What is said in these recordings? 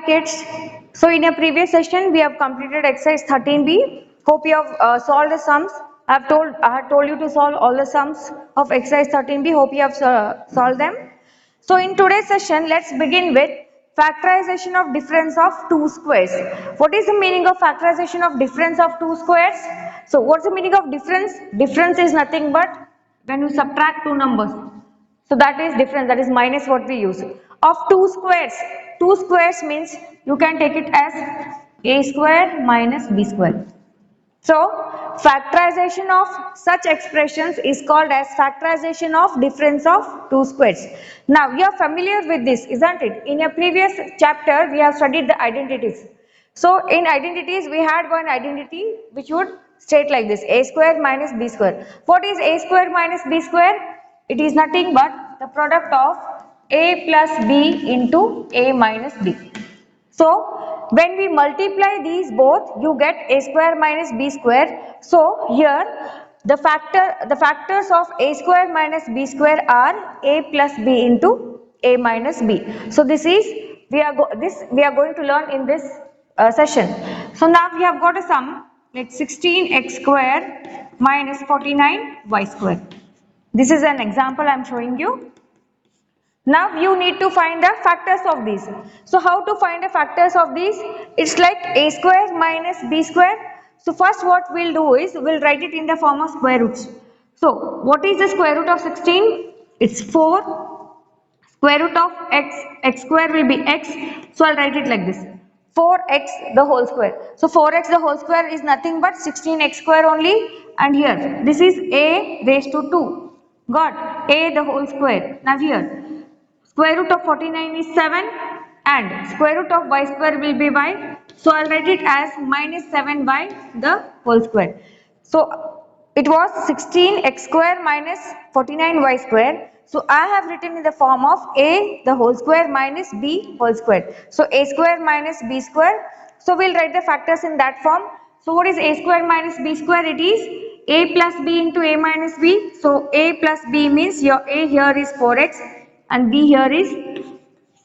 kids. So in a previous session we have completed exercise 13b. Hope you have solved the sums. I have told you to solve all the sums of exercise 13b. Hope you have solved them. So in today's session, let's begin with factorization of difference of two squares. What is the meaning of factorization of difference of two squares? So what's the meaning of difference? Difference is nothing but when you subtract two numbers. So that is difference, that is minus what we use. Of two squares. Two squares means you can take it as a square minus b square. So factorization of such expressions is called as factorization of difference of two squares. Now you are familiar with this, isn't it? In a previous chapter we have studied the identities. So in identities we had one identity which would state like this: a square minus b square. What is a square minus b square? It is nothing but the product of a plus b into a minus b. So when we multiply these both, you get a square minus b square. So here the factors of a square minus b square are a plus b into a minus b. So this is we are going to learn in this session. So now we have got a sum like 16x square minus 49y square. This is an example I am showing you. Now you need to find the factors of these. So how to find the factors of these? It's like a square minus b square. So first what we'll do is we'll write it in the form of square roots. So what is the square root of 16? It's 4. Square root of x square will be x. So I'll write it like this: 4x the whole square. So 4x the whole square is nothing but 16x square only, and here this is a raised to 2. Got a the whole square. Now here square root of 49 is 7 and square root of y square will be y. So I'll write it as minus 7 by the whole square. So it was 16x square minus 49y square. So I have written in the form of a the whole square minus b whole square. So a square minus b square. So we'll write the factors in that form. So what is a square minus b square? It is a plus b into a minus b. So a plus b means your a here is 4x and b here is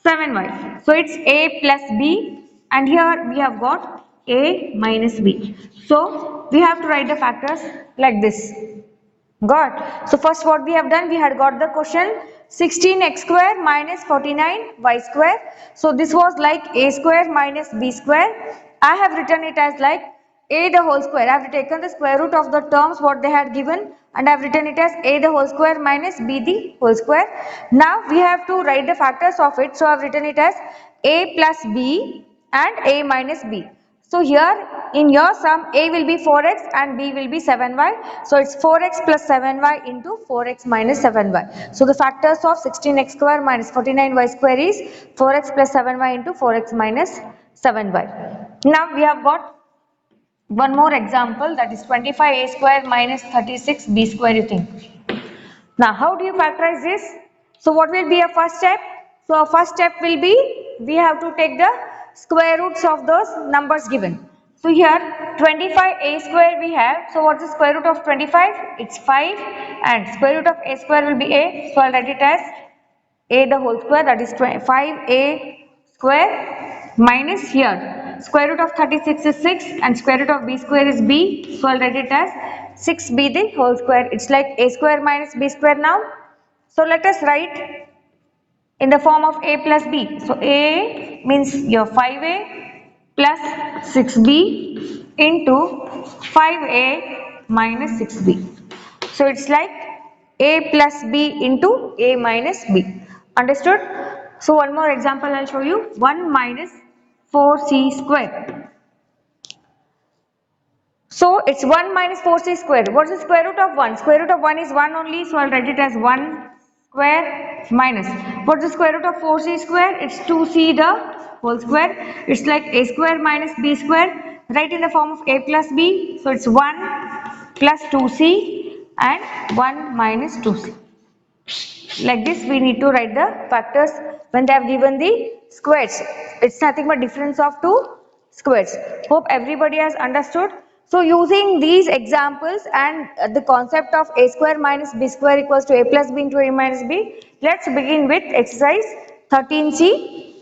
7y. So it's a plus b, and here we have got a minus b. So we have to write the factors like this. Got. So first what we have done, we had got the question 16x square minus 49y square. So this was like a square minus b square. I have written it as like a the whole square. I have taken the square root of the terms what they had given, and I have written it as a the whole square minus b the whole square. Now we have to write the factors of it. So I have written it as a plus b and a minus b. So here in your sum a will be 4x and b will be 7y. So it's 4x plus 7y into 4x minus 7y. So the factors of 16x square minus 49y square is 4x plus 7y into 4x minus 7y. Now we have got one more example, that is 25a square minus 36b square, you think. Now how do you factorize this? So what will be a first step? So our first step will be, we have to take the square roots of those numbers given. So here 25a square we have. So what's the square root of 25? It's 5, and square root of a square will be a. So I'll write it as a the whole square, that is 5a square minus here square root of 36 is 6 and square root of b square is b. So I'll write it as 6b the whole square. It's like a square minus b square now. So let us write in the form of a plus b. So a means your 5a plus 6b into 5a minus 6b. So it's like a plus b into a minus b. Understood? So one more example I'll show you. 1 minus 4c square. So it's 1 minus 4c square. What's the square root of 1? Square root of 1 is 1 only, so I'll write it as 1 square minus. What's the square root of 4c square? It's 2c the whole square. It's like a square minus b square. Write in the form of a plus b. So it's 1 plus 2c and 1 minus 2c. Like this we need to write the factors when they have given the squares. It's nothing but difference of two squares. Hope everybody has understood. So using these examples and the concept of a square minus b square equals to a plus b into a minus b, let's begin with exercise 13c.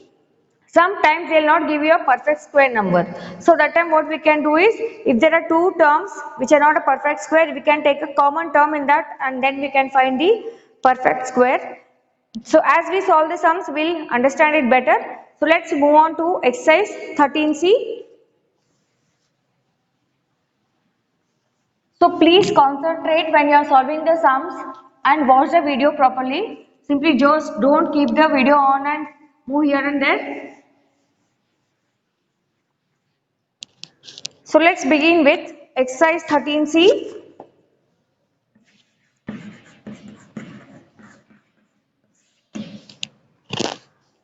Sometimes they will not give you a perfect square number. So that time what we can do is, if there are two terms which are not a perfect square, we can take a common term in that and then we can find the perfect square. So as we solve the sums, we'll understand it better. So let's move on to exercise 13C. So please concentrate when you are solving the sums and watch the video properly. Simply just don't keep the video on and move here and there. So let's begin with exercise 13C.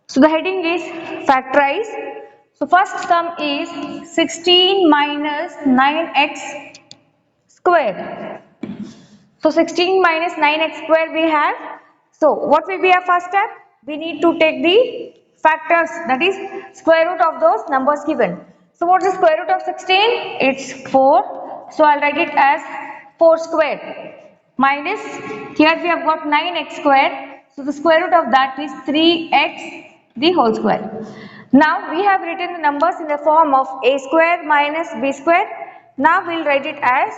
So the heading is factorize. So first sum is 16 minus 9x square. So 16 minus 9x square we have. So what will be our first step? We need to take the factors, that is square root of those numbers given. So what is the square root of 16? It's 4. So I'll write it as 4 square minus, here we have got 9x square. So the square root of that is 3x the whole square. Now we have written the numbers in the form of a square minus b square. Now we'll write it as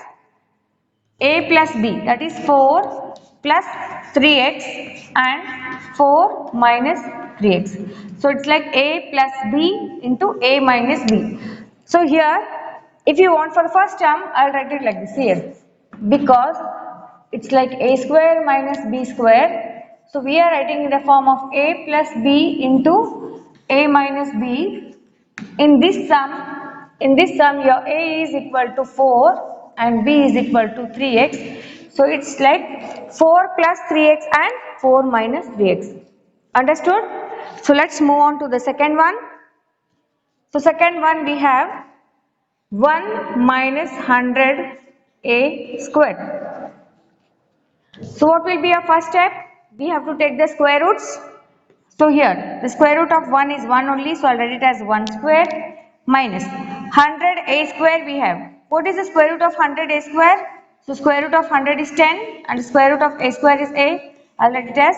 a plus b, that is 4 plus 3x and 4 minus 3x. So it's like a plus b into a minus b. So here, if you want for the first term, I'll write it like this here, because it's like a square minus b square. So we are writing in the form of a plus b into a minus b. In this sum your a is equal to 4 and b is equal to 3x. So it's like 4 plus 3x and 4 minus 3x. Understood? So let's move on to the second one. So second one we have 1 minus 100 a squared. So what will be our first step? We have to take the square roots. So here the square root of 1 is 1 only, so I'll write it as 1 square minus 100 a square we have. What is the square root of 100 a square? So square root of 100 is 10 and the square root of a square is a. I'll write it as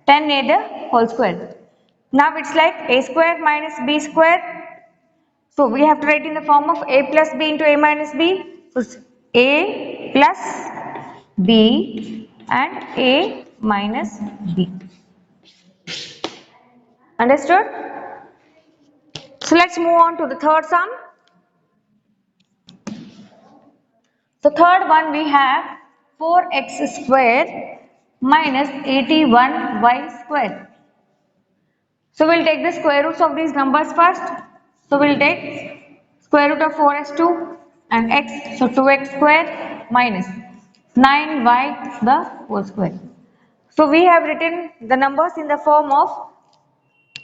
10 a the whole square. Now it's like a square minus b square. So we have to write in the form of a plus b into a minus b. So a plus b and a minus b. Understood? So let's move on to the third sum. So third one we have 4x square minus 81y square. So we'll take the square roots of these numbers first. So we'll take square root of 4 as 2 and x, so 2x square minus 9y the whole square. So we have written the numbers in the form of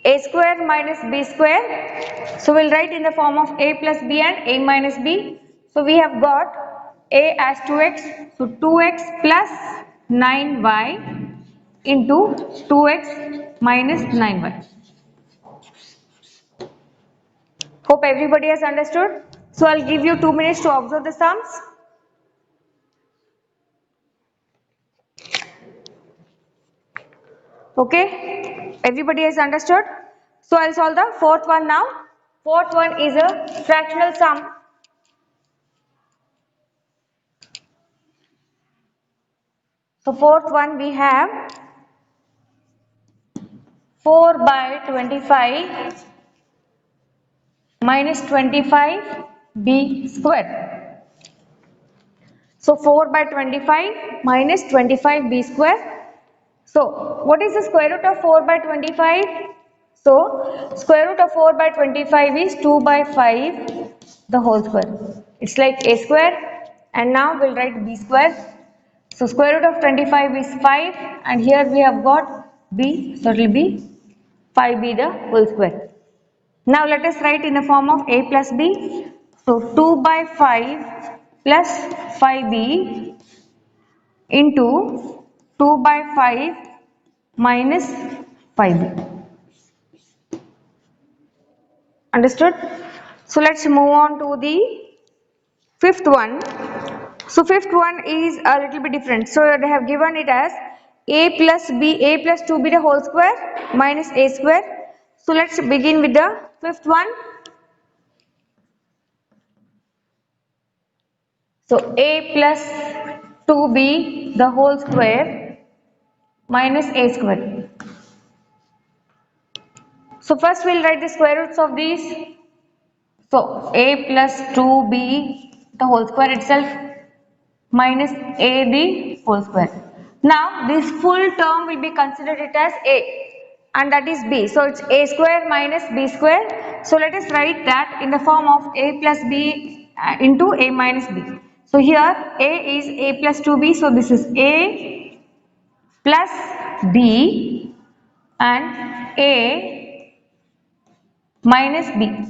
a square minus b square. So we'll write in the form of a plus b and a minus b. So we have got a as 2x, so 2x plus 9y into 2x minus 9y. Hope everybody has understood. So I'll give you 2 minutes to observe the sums. Okay, everybody has understood. So I'll solve the fourth one now. Fourth one is a fractional sum. So fourth one we have 4 by 25 minus 25b square. So 4 by 25 minus 25b square. So what is the square root of 4 by 25? So square root of 4 by 25 is 2 by 5 the whole square. It's like a square, and now we'll write b square. So square root of 25 is 5 and here we have got b, so it will be 5b the whole square. Now let us write in the form of a plus b. So 2 by 5 plus 5b into 2 by 5 minus 5b. Understood? So let's move on to the fifth one. So fifth one is a little bit different. So they have given it as a plus 2b the whole square minus a square. So let's begin with the fifth one. So a plus 2b the whole square minus a square. So first we'll write the square roots of these. So a plus 2b the whole square itself minus a the whole square. Now this full term will be considered it as a and that is b. So it's a square minus b square. So let us write that in the form of a plus b into a minus b. So here a is a plus 2b. So this is a plus b and a minus b.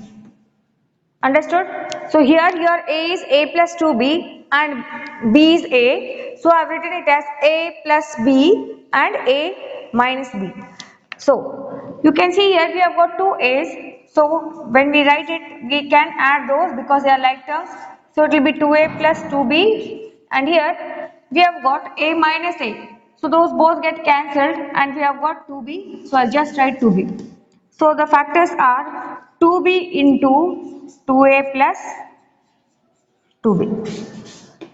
Understood? So here your a is a plus 2b and b is a. So I have written it as a plus b and a minus b. So you can see here we have got two a's. So when we write it, we can add those because they are like terms. So it will be 2a plus 2b and here we have got a minus a. So those both get cancelled and we have got 2b. So I'll just write 2b. So the factors are 2b into 2a plus 2b.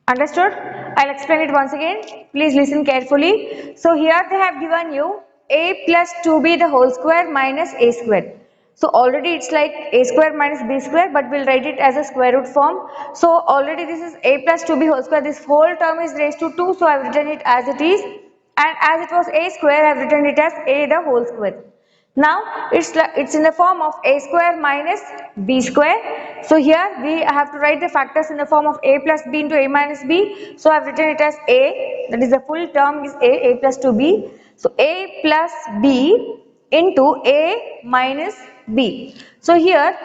Understood? I'll explain it once again. Please listen carefully. So here they have given you a plus 2b the whole square minus a square. So already it's like a square minus b square, but we'll write it as a square root form. So already this is a plus 2b whole square. This whole term is raised to 2. So I've written it as it is. And as it was a square, I've written it as a the whole square. Now it's in the form of a square minus b square. So here we have to write the factors in the form of a plus b into a minus b. So I have written it as a, that is the full term is a plus 2b. So a plus b into a minus b. So here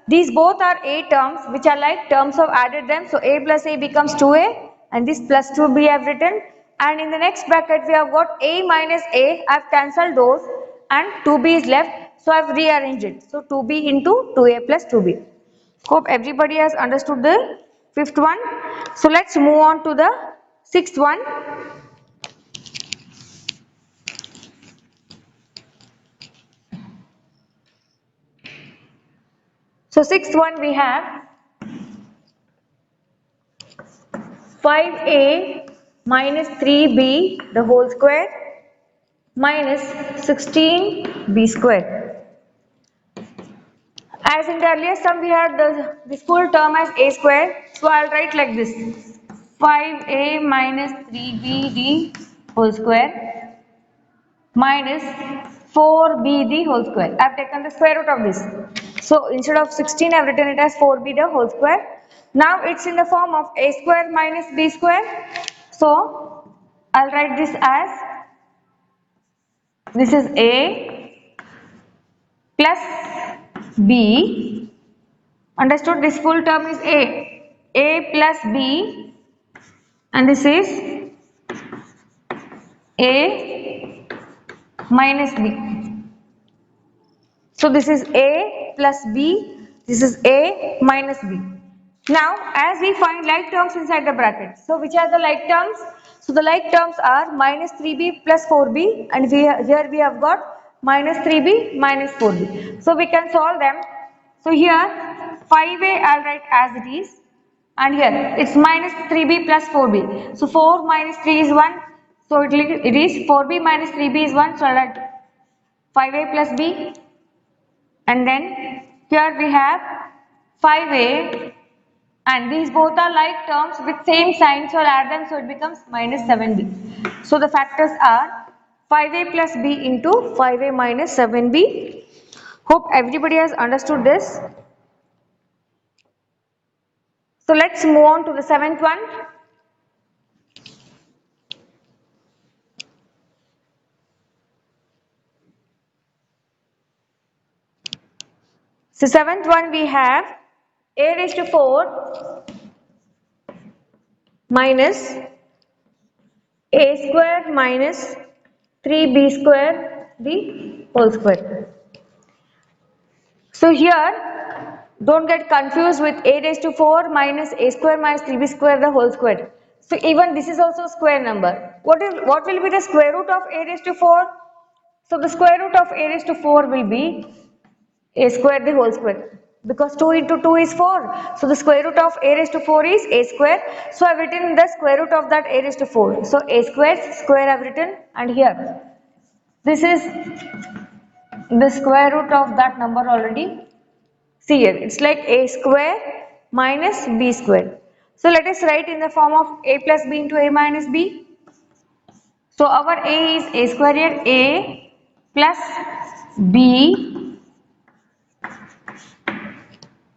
these both are a terms which are like terms, of added them. So a plus a becomes 2a and this plus 2b I have written. And in the next bracket we have got a minus a. I have cancelled those and 2b is left. So I have rearranged it. So 2b into 2a plus 2b. Hope everybody has understood the fifth one. So let's move on to the sixth one. So sixth one we have 5a minus 3b the whole square minus 16b square. As in the earlier sum we had this full term as a square. So I'll write like this: 5a minus 3b the whole square minus 4b the whole square. I've taken the square root of this. So instead of 16 I've written it as 4b the whole square. Now it's in the form of a square minus b square. So I'll write this as, this is a plus b. Understood? This full term is a plus b, and this is a minus b. So this is a plus b, this is a minus b. Now as we find like terms inside the bracket, so which are the like terms? So the like terms are minus 3b plus 4b, and here we have got minus 3b minus 4b. So we can solve them. So here 5a I'll write as it is, and here it's minus 3b plus 4b. So 4 minus 3 is 1. So it is 4b minus 3b is 1. So I'll write 5a plus b, and then here we have 5a, and these both are like terms with same sign, so I'll add them, so it becomes minus 7b. So the factors are 5a plus b into 5a minus 7b. Hope everybody has understood this. So let's move on to the seventh one. So seventh one we have a raised to 4 minus a square minus 3b square the whole square. So here don't get confused with a raised to 4 minus a square minus 3b square the whole square. So even this is also square number. What will be the square root of a raised to 4? So the square root of a raised to 4 will be a square the whole square, because 2 into 2 is 4, so the square root of a raised to 4 is a square, so I have written the square root of that a raised to 4, so a square I have written, and here this is the square root of that number already. See here, it's like a square minus b square, so let us write in the form of a plus b into a minus b. So our a is a square here, a plus b.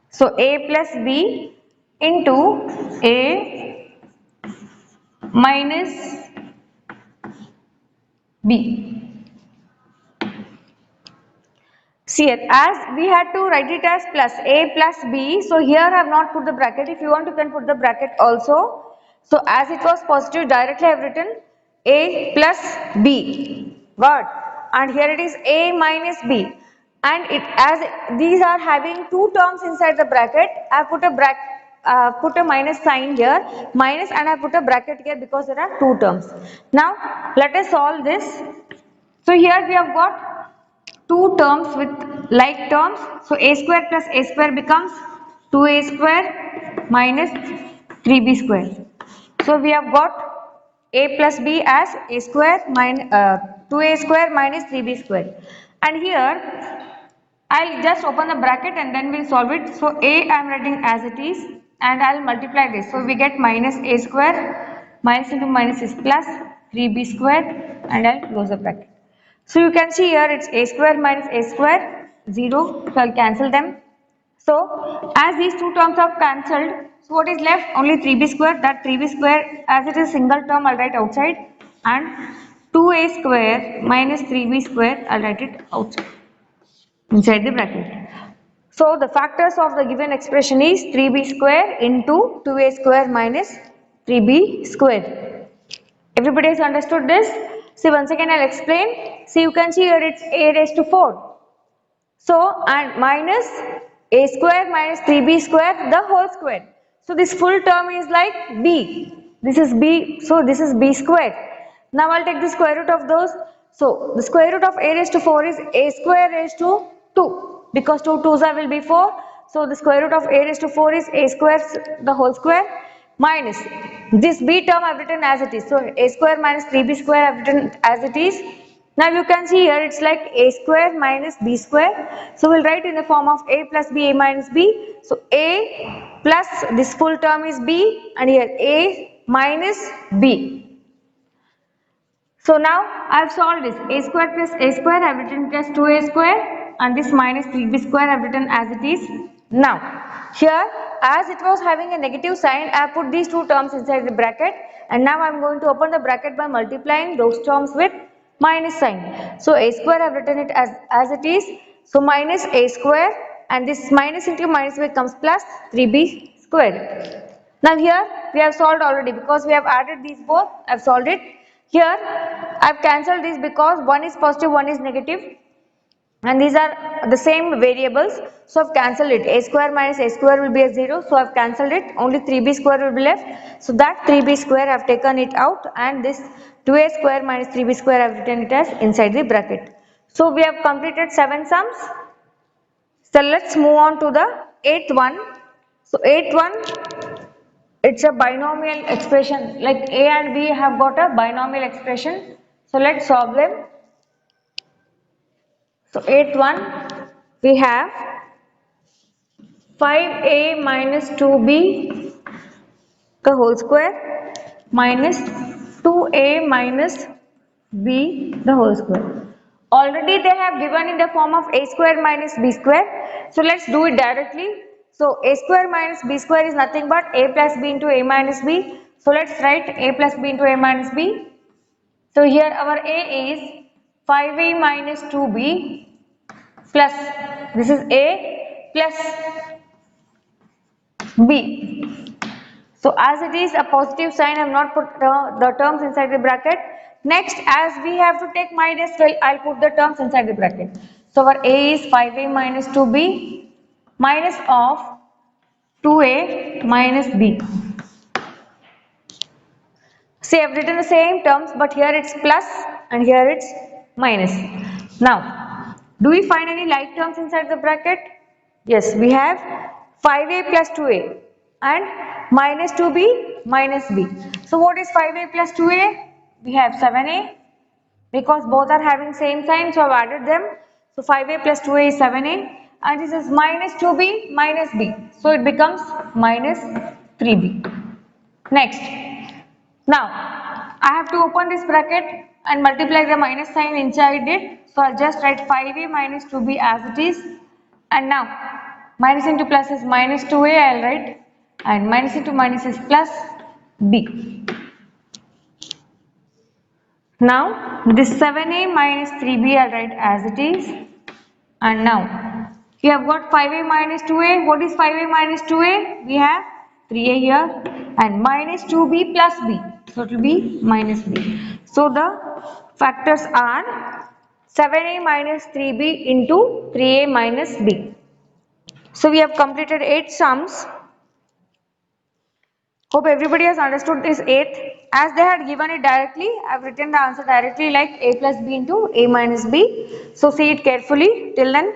So a plus b into a minus b. See here, as we had to write it as plus a plus b, so here I have not put the bracket. If you want, you can put the bracket also. So as it was positive, directly I have written a plus b. What? And here it is a minus b. And it, as these are having two terms inside the bracket, I have put a minus sign here, minus, and I put a bracket here because there are two terms. Now let us solve this. So here we have got two terms with like terms, so a square plus a square becomes 2a square minus 3b square. So we have got a plus b as a square minus 2a square minus 3b square, and here I'll just open the bracket and then we'll solve it. So a I am writing as it is, and I'll multiply this, so we get minus a square, minus into minus is plus 3b square, and I'll close the bracket. So you can see here it's a square minus a square, 0, so I'll cancel them. So as these two terms are cancelled, so what is left? Only 3b square. That 3b square, as it is single term, I'll write outside, and 2a square minus 3b square, I'll write it outside, inside the bracket. So the factors of the given expression is 3b square into 2a square minus 3b square. Everybody has understood this? See, once again I'll explain. See, you can see here it's a raised to 4. So, and minus a square minus 3b square the whole square. So this full term is like b. This is b, so this is b square. Now I'll take the square root of those. So the square root of a raised to 4 is a square raised to 2, because 2 2's will be 4. So the square root of a raised to 4 is a square the whole square minus this b term I have written as it is. So a square minus 3b square I have written as it is. Now you can see here it's like a square minus b square. So we'll write in the form of a plus b, a minus b. So a plus this full term is b, and here a minus b. So now I have solved this. A square plus a square I have written it as 2a square, and this minus 3b square I have written as it is. Now here, as it was having a negative sign, I have put these two terms inside the bracket, and now I am going to open the bracket by multiplying those terms with minus sign. So a square I have written it as it is. So minus a square, and this minus into minus becomes plus 3b square. Now here we have solved already, because we have added these both. I have solved it. Here I have cancelled this because one is positive, one is negative, and these are the same variables, so I have cancelled it. A square minus a square will be a 0, so I have cancelled it. Only 3b square will be left, so that 3b square I have taken it out, and this 2a square minus 3b square I have written it as inside the bracket. So we have completed 7 sums. So let's move on to the 8th one. So 8th one, it's a binomial expression, like a and b have got a binomial expression. So let's solve them. So 8th one, we have 5a minus 2b the whole square minus 2a minus b the whole square. Already they have given in the form of a square minus b square. So let's do it directly. So a square minus b square is nothing but a plus b into a minus b. So let's write a plus b into a minus b. So here our a is 5a minus 2b plus, this is a plus b. So as it is a positive sign, I have not put the terms inside the bracket. Next, as we have to take minus, well, I'll put the terms inside the bracket. So our a is 5a minus 2b minus of 2a minus b. See, I have written the same terms, but here it's plus and here it's minus. Now, Do we find any like terms inside the bracket? Yes, we have 5a plus 2a and minus 2b minus b. So what is 5a plus 2a? We have 7a, because both are having same sign, so I've added them. So 5a plus 2a is 7a, and this is minus 2b minus b, so it becomes minus 3b. Next, now I have to open this bracket and multiply the minus sign inside it, so I'll just write 5a minus 2b as it is, and now minus into plus is minus 2a I'll write, and minus into minus is plus b. Now this 7a minus 3b I'll write as it is, and now we have got 5a minus 2a. What is 5a minus 2a? We have 3a here, and minus 2b plus b, so it will be minus b. So the factors are 7a minus 3b into 3a minus b. So we have completed 8 sums. Hope everybody has understood this 8th. As they had given it directly, I have written the answer directly like a plus b into a minus b. So see it carefully. Till then,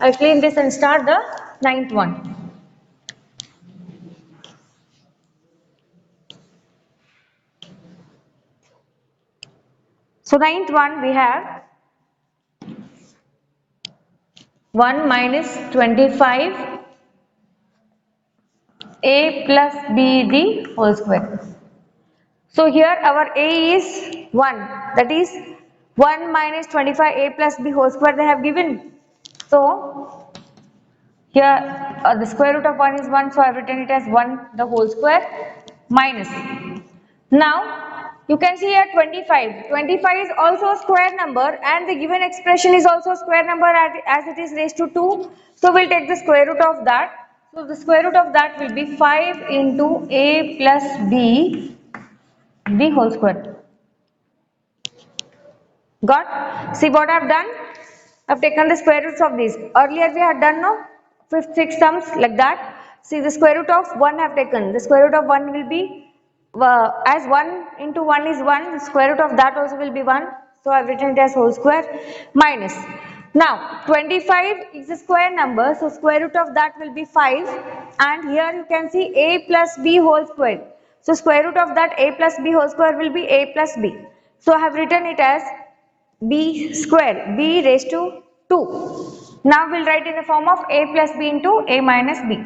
I'll clean this and start the 9th one. So 9th one we have 1 minus 25 a plus b the whole square. So here our a is 1, that is 1 minus 25 a plus b whole square they have given. So here the square root of 1 is 1, so I have written it as 1 the whole square minus. Now you can see here 25. 25 is also a square number, and the given expression is also a square number as it is raised to 2. So we'll take the square root of that. So the square root of that will be 5 into a plus b the whole square. Got? See what I have done? I have taken the square roots of these. Earlier we had done no 5th, 6th sums like that. See the square root of 1 I have taken. The square root of 1 will be as 1 into 1 is 1. The square root of that also will be 1. So I have written it as whole square minus. Now 25 is a square number. So square root of that will be 5. And here you can see a plus b whole square. So square root of that a plus b whole square will be a plus b. So I have written it as b square, b raised to 2. Now we'll write in the form of a plus b into a minus b.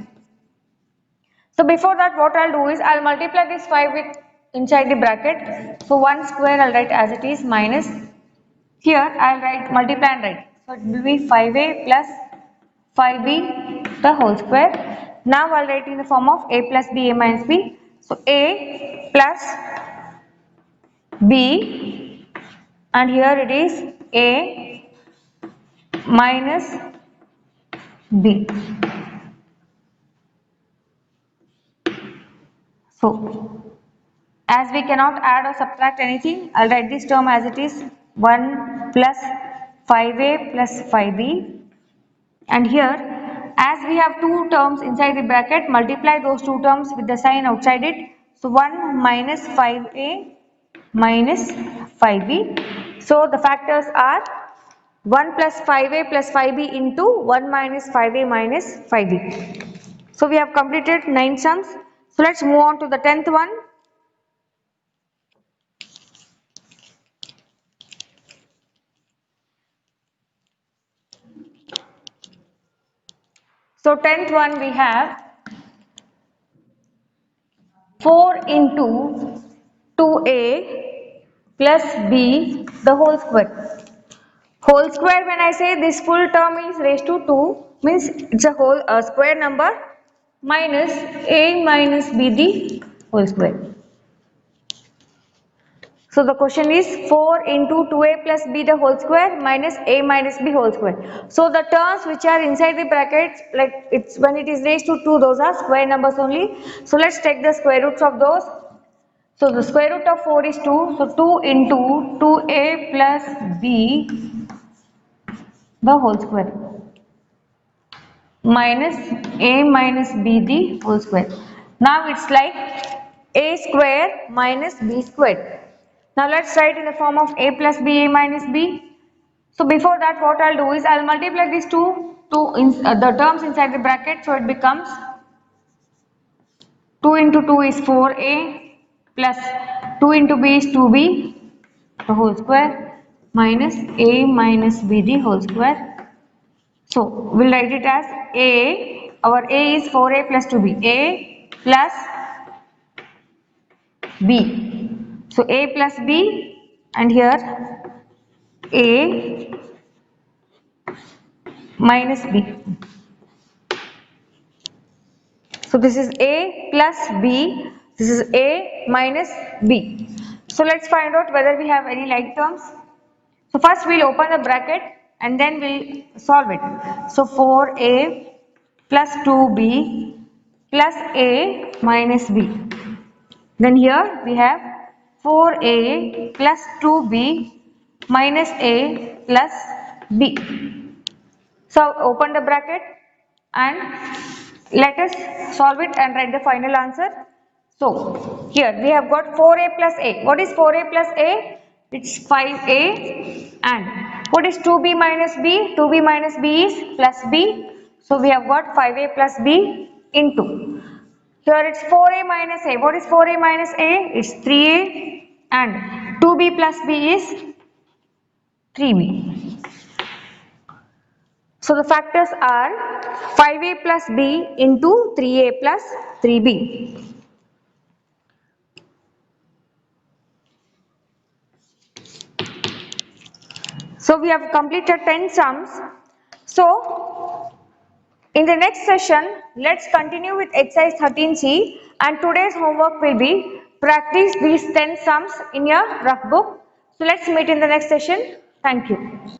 So before that what I'll do is I'll multiply this 5 with inside the bracket. So 1 square I'll write as it is minus, here I'll write multiply and write. So it will be 5a plus 5b the whole square. Now I'll write in the form of a plus b, a minus b. So a plus b, and here it is a minus b. So as we cannot add or subtract anything, I'll write this term as it is 1 plus 5a plus 5b, and here as we have two terms inside the bracket, multiply those two terms with the sign outside it. So 1 minus 5a minus 5b. So the factors are 1 plus 5a plus 5b into 1 minus 5a minus 5b. So we have completed 9 sums. So let's move on to the 10th one. So 10th one we have 4 into 2a plus b the whole square. Whole square, when I say this full term is raised to 2, means it's a whole square number, minus a minus b the whole square. So the question is 4 into 2a plus b the whole square minus a minus b whole square. So the terms which are inside the brackets, like it's when it is raised to 2, those are square numbers only. So let's take the square roots of those. So the square root of 4 is 2. So 2 into 2a plus b the whole square minus a minus b the whole square. Now it's like a square minus b squared. Now let's write in the form of a plus b, a minus b. So before that, what I'll do is I'll multiply these the terms inside the bracket, so it becomes 2 into 2 is 4a plus 2 into b is 2b the whole square minus a minus b the whole square. So we'll write it as a, our a is 4a plus 2b, a plus b. So a plus b, and here a minus b. So this is a plus b, this is a minus b. So let's find out whether we have any like terms. So first we'll open the bracket and then we'll solve it. So 4a plus 2b plus a minus b. Then here we have 4a plus 2b minus a plus b. So open the bracket and let us solve it and write the final answer. So here we have got 4a plus a. What is 4a plus a? It's 5a. And what is 2b minus b? 2b minus b is plus b. So we have got 5a plus b into. Here it's 4a minus a. What is 4a minus a? It's 3a. And 2b plus b is 3b. So the factors are 5a plus b into 3a plus 3b. So we have completed 10 sums. So in the next session, let's continue with exercise 13C, and today's homework will be practice these 10 sums in your rough book. So let's meet in the next session. Thank you.